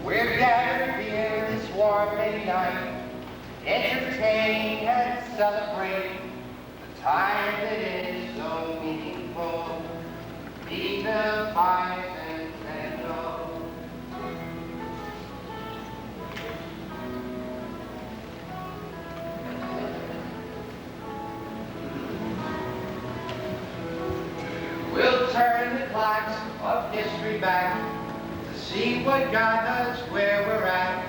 We're gathered here this warm May night, entertain and celebrate the time that is so meaningful, Meadville bicentennial. We'll turn the clocks of history back to see what got us where we're at,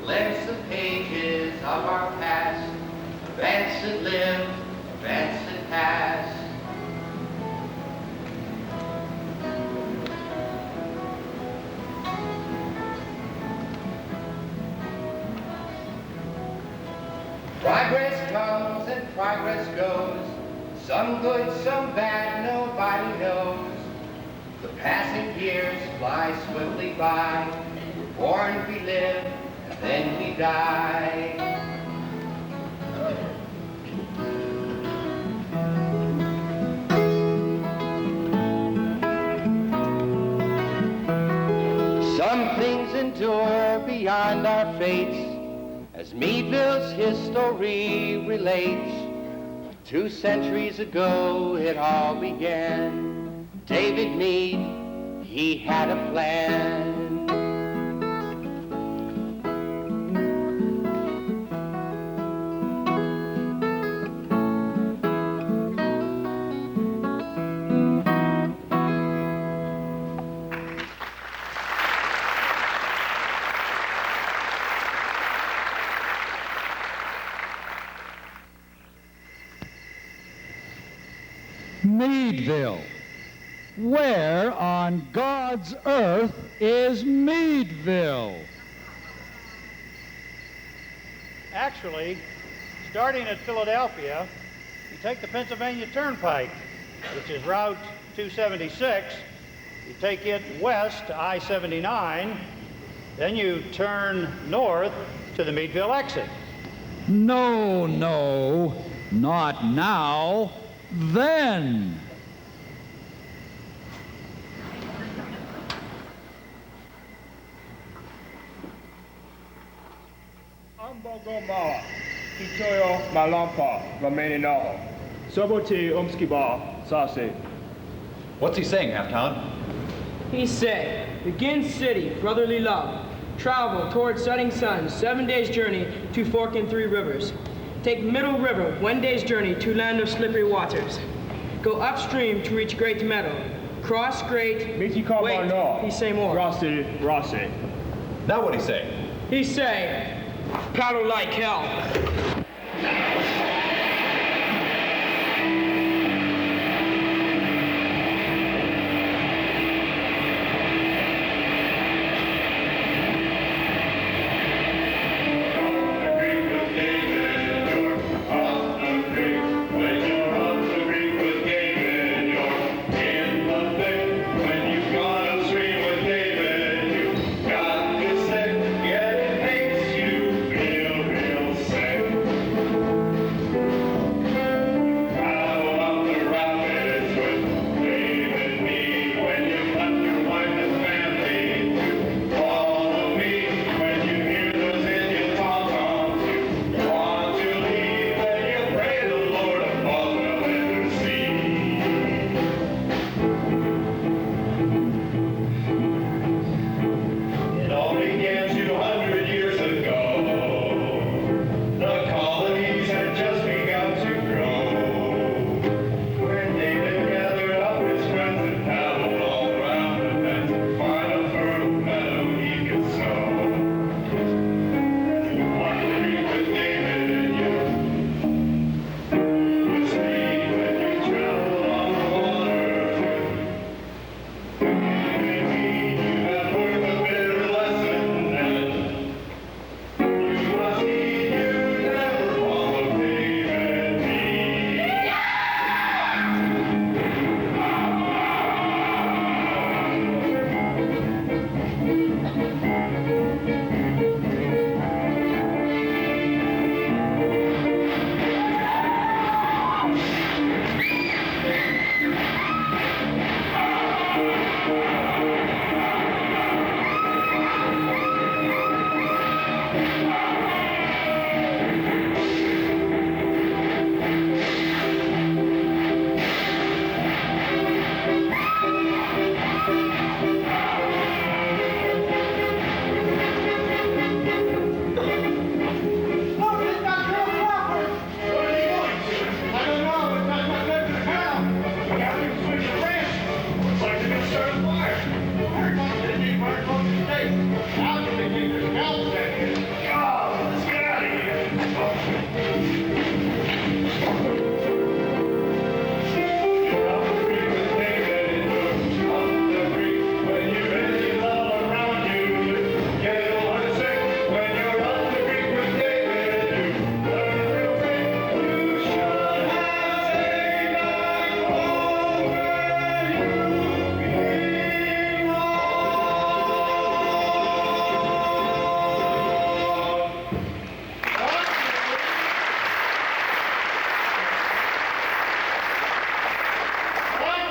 glimpse the pages of our past, events that live, events that pass. Progress comes and progress goes, some good, some bad, nobody knows. The passing years fly swiftly by. We're born, we live, and then we die. Some things endure beyond our fates, as Meadville's history relates. 2 centuries ago it all began. David Mead, he had a plan. Meadville. Where on God's earth is Meadville? Actually, starting at Philadelphia, you take the Pennsylvania Turnpike, which is Route 276. You take it west to I-79, then you turn north to the Meadville exit. No, no, not now, then. Ambogomala, Kitoyo Malampa, Rameninaho, Soboti Umskiba, Sase. What's he saying, Halftown? He said, begin city, brotherly love. Travel toward setting sun, 7 days journey to fork in 3 rivers. Take middle river, 1 day's journey to land of slippery waters. Go upstream to reach Great Meadow. Cross Great. Wait, he say more. Rossi. Now what'd he say? He say, paddle like hell.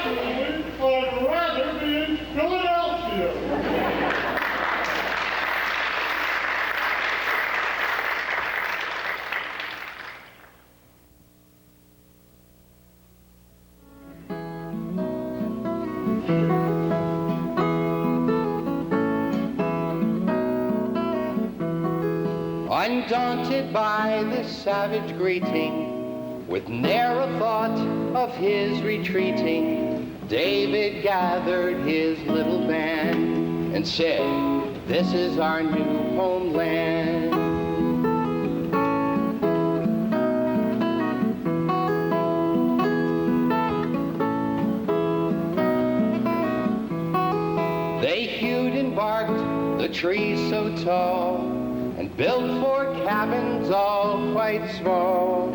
Actually, I'd rather be in Philadelphia. Undaunted by this savage greeting, with ne'er a thought of his retreating, David gathered his little band and said, "This is our new homeland." They hewed and barked the trees so tall, and built 4 cabins all quite small.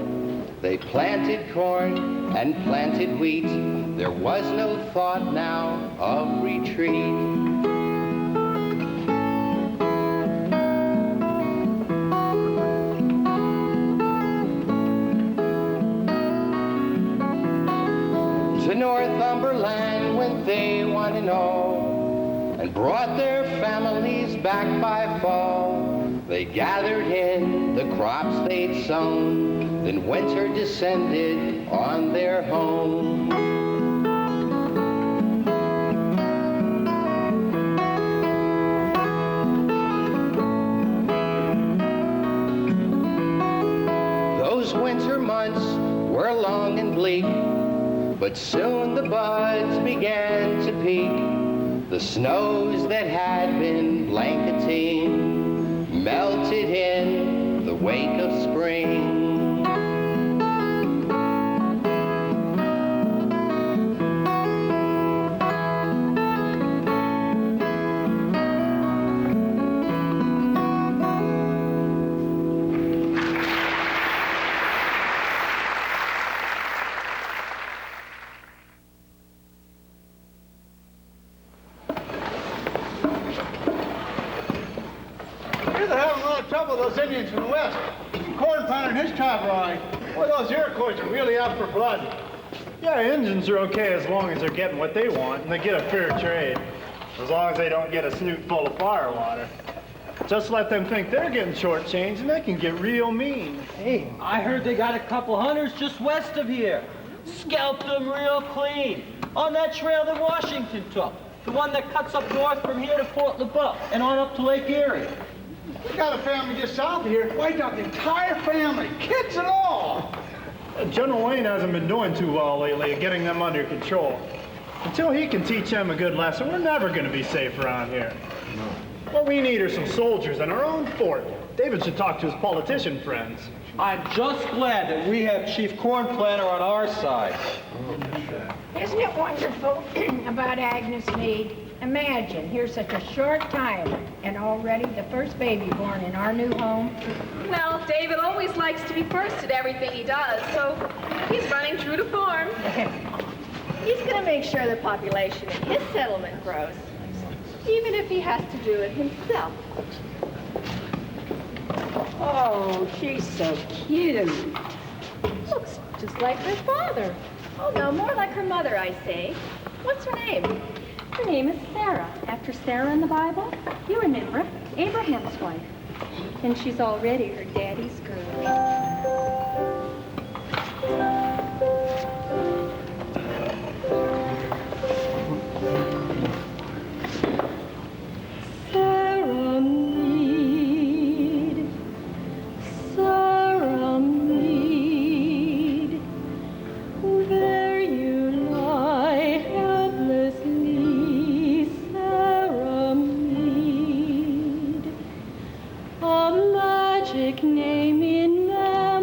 They planted corn and planted wheat. There was no thought now of retreat. To Northumberland went they one and all, and brought their families back by fall. They gathered in the crops they'd sown, then winter descended on their home. Those winter months were long and bleak, but soon the buds began to peak. The snows that had been blanketing melted in the wake of spring. Those Indians from the west. Corn planter and his tribe are on it. Boy, those Iroquois are really out for blood. Yeah, Indians are okay as long as they're getting what they want and they get a fair trade. As long as they don't get a snoot full of firewater. Just let them think they're getting shortchanged and they can get real mean. Hey, I heard they got a couple hunters just west of here. Scalped them real clean. On that trail that Washington took. The one that cuts up north from here to Fort LeBeau and on up to Lake Erie. We got a family just south of here. Wiped out the entire family, kids and all. General Wayne hasn't been doing too well lately at getting them under control. Until he can teach them a good lesson, we're never going to be safe around here. No. What we need are some soldiers in our own fort. David should talk to his politician friends. I'm just glad that we have Chief Corn Planter on our side. Isn't it wonderful about Agnes Meade? Imagine, here's such a short time, and already the first baby born in our new home. Well, David always likes to be first at everything he does, so he's running true to form. He's going to make sure the population in his settlement grows, even if he has to do it himself. Oh, she's so cute. Looks just like her father. Oh, no, more like her mother, I say. What's her name? Her name is Sarah, after Sarah in the Bible. You remember, Abraham's wife. And she's already her daddy's girl. Sarah Meade, Sarah Meade, there you lie helplessly, Sarah Meade, a magic name in memory.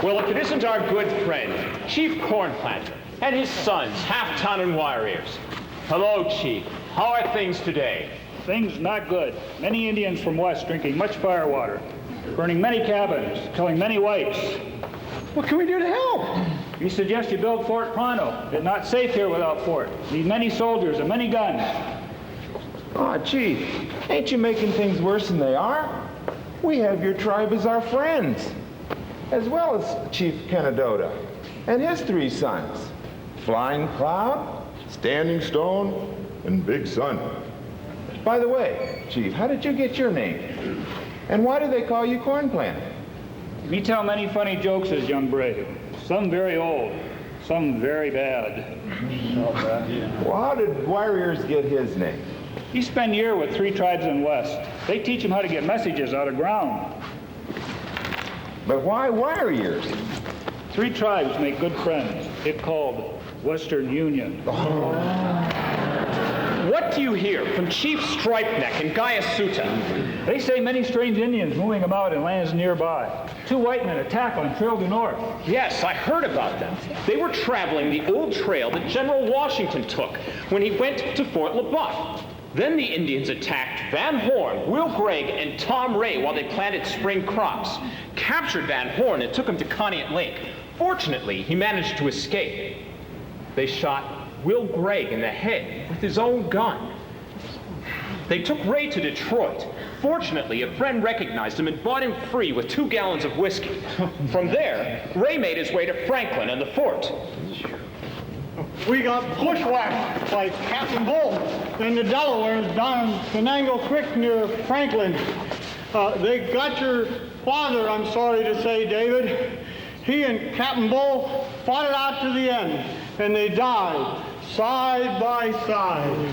Well, if it isn't our good friend, Chief Corn Planter, and his sons, Halfton and Wire Ears. Hello, Chief. How are things today? Things not good. Many Indians from west drinking much firewater, burning many cabins, killing many whites. What can we do to help? We suggest you build Fort pronto. It's not safe here without fort. Need many soldiers and many guns. Aw, Chief, ain't you making things worse than they are? We have your tribe as our friends, as well as Chief Kennedoda and his 3 sons, Flying Cloud, Standing Stone, and Big Sun. By the way, Chief, how did you get your name? And why do they call you Corn Planter? Me tell many funny jokes as young brave. Some very old, some very bad. Well, how did Wire Ears get his name? He spent a year with 3 tribes in West. They teach him how to get messages out of ground. But why Wire Ears? 3 tribes make good friends. It's called Western Union. What do you hear from Chief Stripeneck and Gayasuta? They say many strange Indians moving about in lands nearby. 2 white men attack on Trail du North. Yes, I heard about them. They were traveling the old trail that General Washington took when he went to Fort LeBoeuf. Then the Indians attacked Van Horn, Will Gregg, and Tom Ray while they planted spring crops. Captured Van Horn and took him to Conneaut Lake. Fortunately, he managed to escape. They shot Will Gregg in the head with his own gun. They took Ray to Detroit. Fortunately, a friend recognized him and bought him free with 2 gallons of whiskey. From there, Ray made his way to Franklin and the fort. We got bushwhacked by Captain Bull and the Delawares down in Penango Creek near Franklin. They got your father, I'm sorry to say, David. He and Captain Bull fought it out to the end, and they died side by side.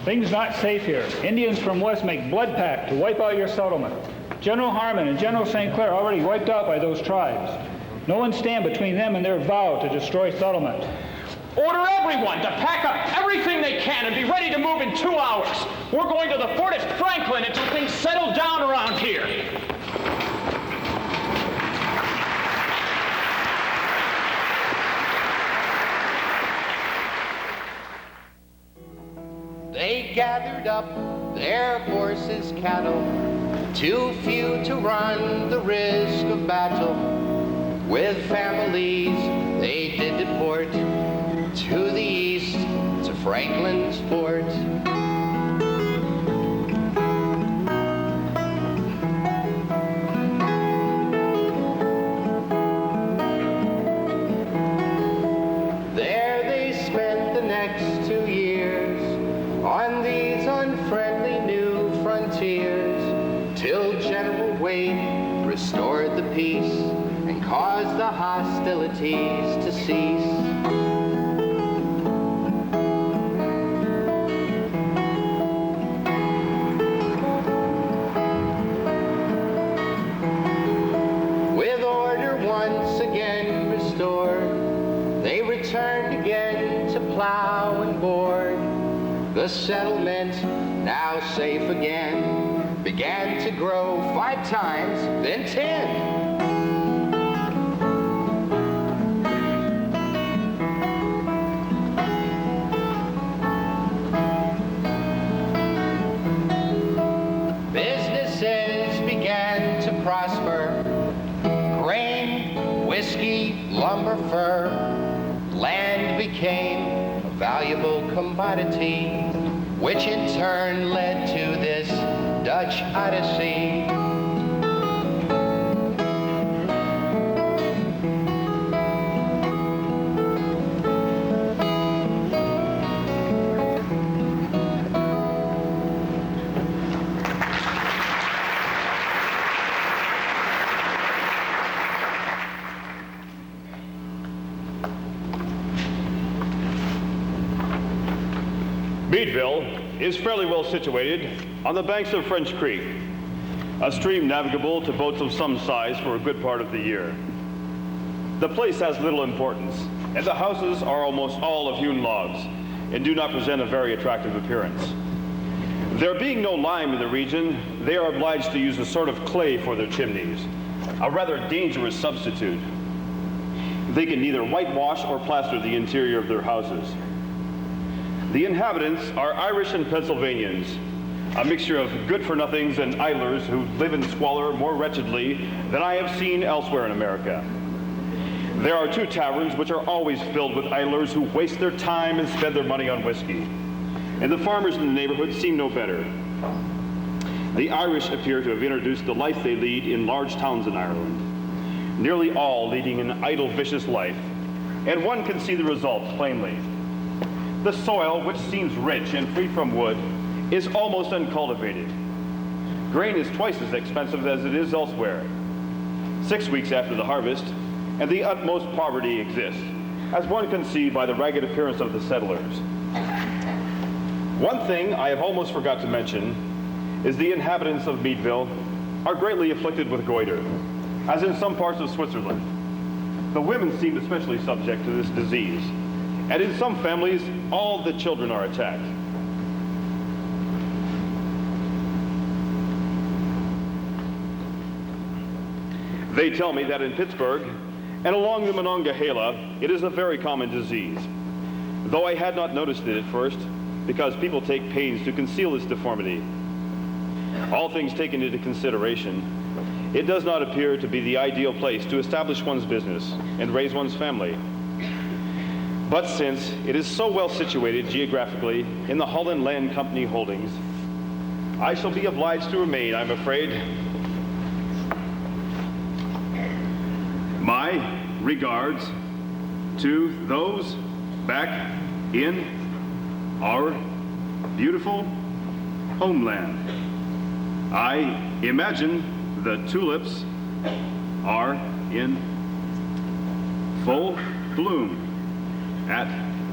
Things not safe here. Indians from west make blood pact to wipe out your settlement. General Harmon and General St. Clair already wiped out by those tribes. No one stand between them and their vow to destroy settlement. Order everyone to pack up everything they can and be ready to move in 2 hours. We're going to the fort at Franklin until things settle down around here. They gathered up their horses, cattle, too few to run the risk of battle. With families they did deport to the east, to Franklin's fort. There they spent the next 2 years on these unfriendly new frontiers, till General Wade restored the peace and caused the hostilities to cease. With order once again restored, they returned again to plow and board. The settlement, now safe again, began to grow 5 times, then 10. Businesses began to prosper. Grain, whiskey, lumber, fur. Land became a valuable commodity, which in turn led to this Dutch Odyssey. Meadville is fairly well situated on the banks of French Creek, a stream navigable to boats of some size for a good part of the year. The place has little importance, and the houses are almost all of hewn logs and do not present a very attractive appearance. There being no lime in the region, they are obliged to use a sort of clay for their chimneys, a rather dangerous substitute. They can neither whitewash or plaster the interior of their houses. The inhabitants are Irish and Pennsylvanians, a mixture of good-for-nothings and idlers who live in squalor more wretchedly than I have seen elsewhere in America. There are 2 taverns which are always filled with idlers who waste their time and spend their money on whiskey. And the farmers in the neighborhood seem no better. The Irish appear to have introduced the life they lead in large towns in Ireland, nearly all leading an idle, vicious life, and one can see the result plainly. The soil, which seems rich and free from wood, is almost uncultivated. Grain is twice as expensive as it is elsewhere. 6 weeks after the harvest, and the utmost poverty exists, as one can see by the ragged appearance of the settlers. One thing I have almost forgot to mention is the inhabitants of Meadville are greatly afflicted with goiter, as in some parts of Switzerland. The women seem especially subject to this disease, and in some families, all the children are attacked. They tell me that in Pittsburgh and along the Monongahela, it is a very common disease, though I had not noticed it at first because people take pains to conceal this deformity. All things taken into consideration, it does not appear to be the ideal place to establish one's business and raise one's family. But since it is so well situated geographically in the Holland Land Company holdings, I shall be obliged to remain, I'm afraid. My regards to those back in our beautiful homeland. I imagine the tulips are in full bloom at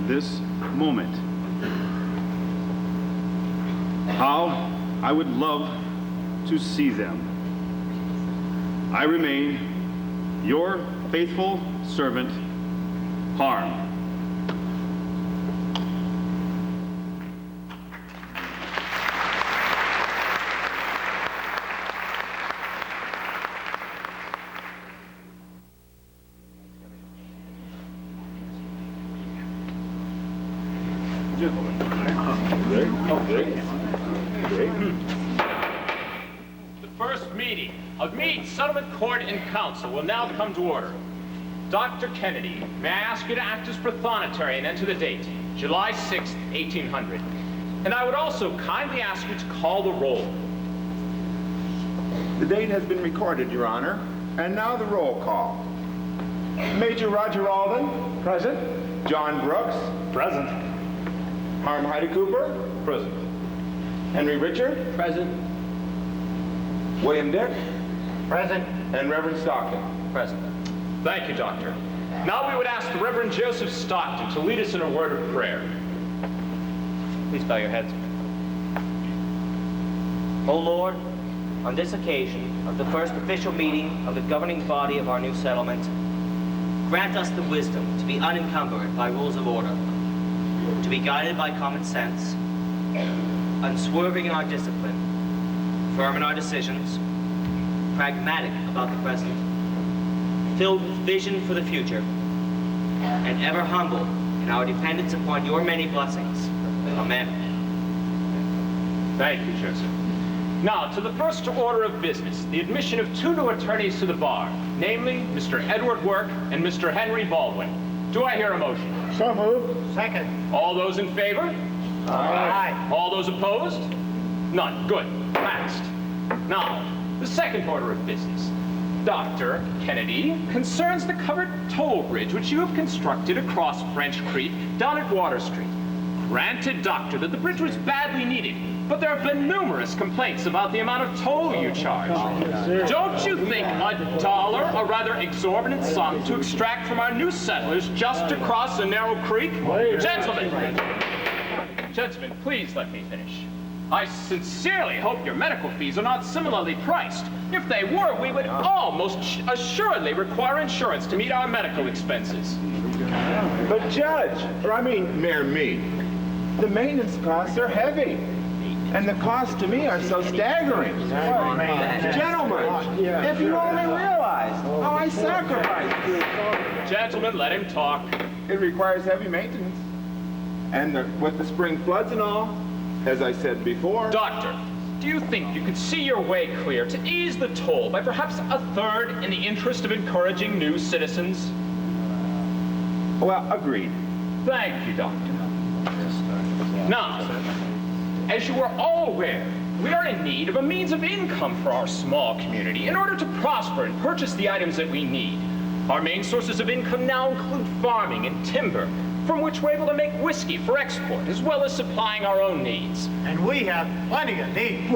this moment. How I would love to see them. I remain your faithful servant, Harm. The first meeting of Mead Settlement Court and Council will now come to order. Dr. Kennedy, may I ask you to act as prothonotary and enter the date, July 6th, 1800. And I would also kindly ask you to call the roll. The date has been recorded, Your Honor. And now the roll call. Major Roger Alden. Present. John Brooks. Present. Harm Heidi Cooper. Present. Henry Richard. Present. William Dick. Present. And Reverend Stockton. Present. Thank you, Doctor. Now we would ask the Reverend Joseph Stockton to lead us in a word of prayer. Please bow your heads. O Lord, on this occasion of the first official meeting of the governing body of our new settlement, grant us the wisdom to be unencumbered by rules of order, to be guided by common sense, unswerving in our discipline, firm in our decisions, pragmatic about the present, filled with vision for the future, and ever humble in our dependence upon your many blessings. Amen. Thank you, Joseph. Now, to the first order of business, the admission of 2 new attorneys to the bar, namely Mr. Edward Work and Mr. Henry Baldwin. Do I hear a motion? So moved. Second. All those in favor? Aye. All those opposed? None. Good. Passed. Now, the second order of business. Dr. Kennedy concerns the covered toll bridge which you have constructed across French Creek down at Water Street. Granted, Doctor, that the bridge was badly needed, but there have been numerous complaints about the amount of toll you charge. Don't you think $1, a rather exorbitant sum, to extract from our new settlers just to cross a narrow creek? Gentlemen, please let me finish. I sincerely hope your medical fees are not similarly priced. If they were, we would almost assuredly require insurance to meet our medical expenses. But Judge, or I mean Mayor Mead, the maintenance costs are heavy. And the costs to me are so staggering. Gentlemen, if you only realized how I sacrificed. Gentlemen, let him talk. It requires heavy maintenance. And with the spring floods and all, as I said before. Doctor, do you think you could see your way clear to ease the toll by perhaps a third in the interest of encouraging new citizens? Well, agreed. Thank you, Doctor. Now, as you are all aware, we are in need of a means of income for our small community in order to prosper and purchase the items that we need. Our main sources of income now include farming and timber, from which we're able to make whiskey for export, as well as supplying our own needs. And we have plenty of needs.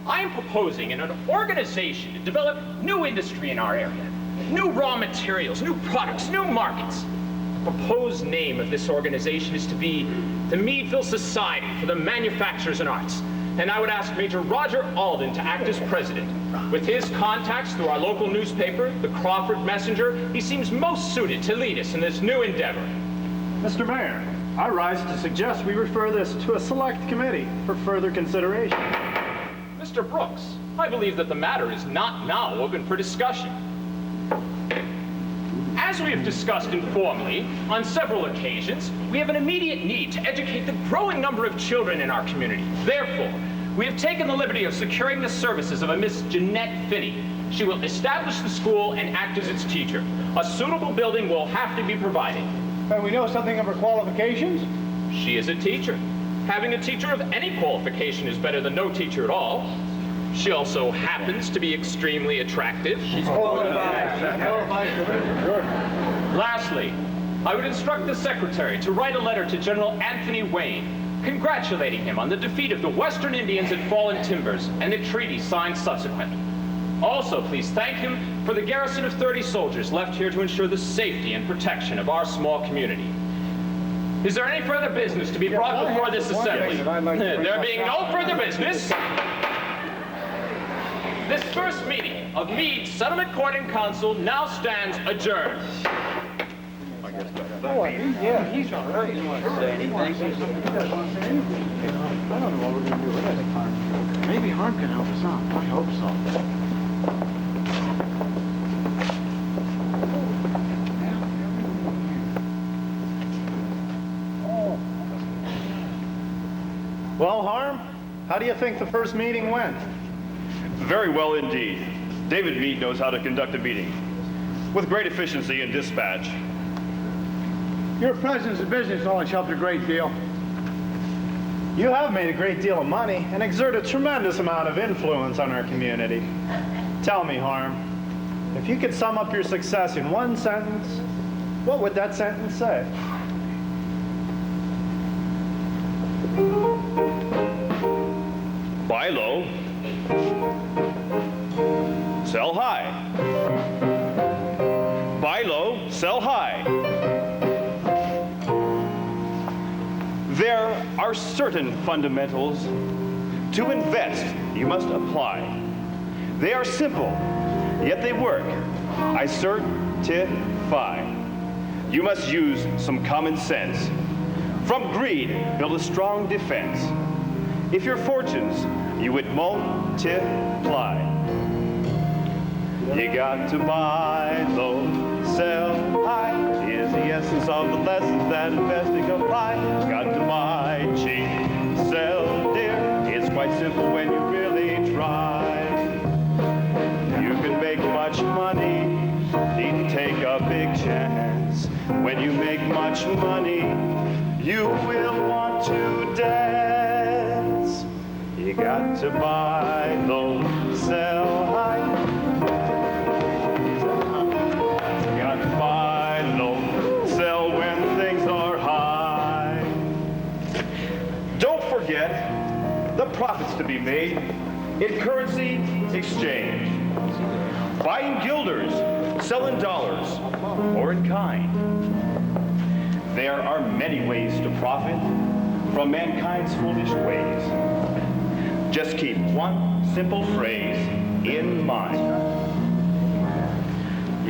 I am proposing an organization to develop new industry in our area, new raw materials, new products, new markets. The proposed name of this organization is to be the Meadville Society for the Manufactures and Arts. And I would ask Major Roger Alden to act as president. With his contacts through our local newspaper, the Crawford Messenger, he seems most suited to lead us in this new endeavor. Mr. Mayor, I rise to suggest we refer this to a select committee for further consideration. Mr. Brooks, I believe that the matter is not now open for discussion. As we have discussed informally on several occasions, we have an immediate need to educate the growing number of children in our community. Therefore, we have taken the liberty of securing the services of a Miss Jeanette Finney. She will establish the school and act as its teacher. A suitable building will have to be provided. And we know something of her qualifications? She is a teacher. Having a teacher of any qualification is better than no teacher at all. She also happens to be extremely attractive. She's qualified. Lastly, I would instruct the secretary to write a letter to General Anthony Wayne, congratulating him on the defeat of the Western Indians at Fallen Timbers and the treaty signed subsequently. Also, please thank him for the garrison of 30 soldiers left here to ensure the safety and protection of our small community. Is there any further business to be brought before this assembly? There being no further business, this first meeting of Meade Settlement Court and Council now stands adjourned. Oh, yeah, he's all right. Say anything? I don't know what we're going to do with it. Maybe Harm can help us out. I hope so. Well, Harm, how do you think the first meeting went? Very well indeed. David Meade knows how to conduct a meeting with great efficiency and dispatch. Your presence and business knowledge helped a great deal. You have made a great deal of money and exert a tremendous amount of influence on our community. Tell me, Harm, if you could sum up your success in one sentence, what would that sentence say? Buy low, sell high. Buy low, sell high. There are certain fundamentals to invest you must apply. They are simple, yet they work. I certify. You must use some common sense. From greed, build a strong defense. If your fortunes you would multiply, you got to buy low, sell high, is the essence of the lessons that investing apply. Got to buy cheap, sell dear, it's quite simple when you really try. You can make much money, need to take a big chance. When you make much money, you will want to dance. You got to buy low, sell high. You got to buy low, sell when things are high. Don't forget the profits to be made in currency exchange. Buying guilders, selling dollars, or in kind. There are many ways to profit from mankind's foolish ways. Just keep one simple phrase in mind.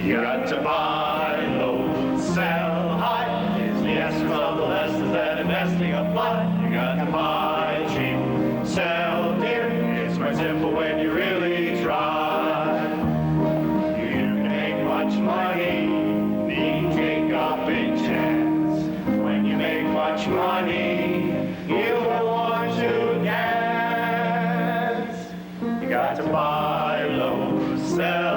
You got to buy low, sell high. Is the essence of the lessons that investing apply. You celebrate.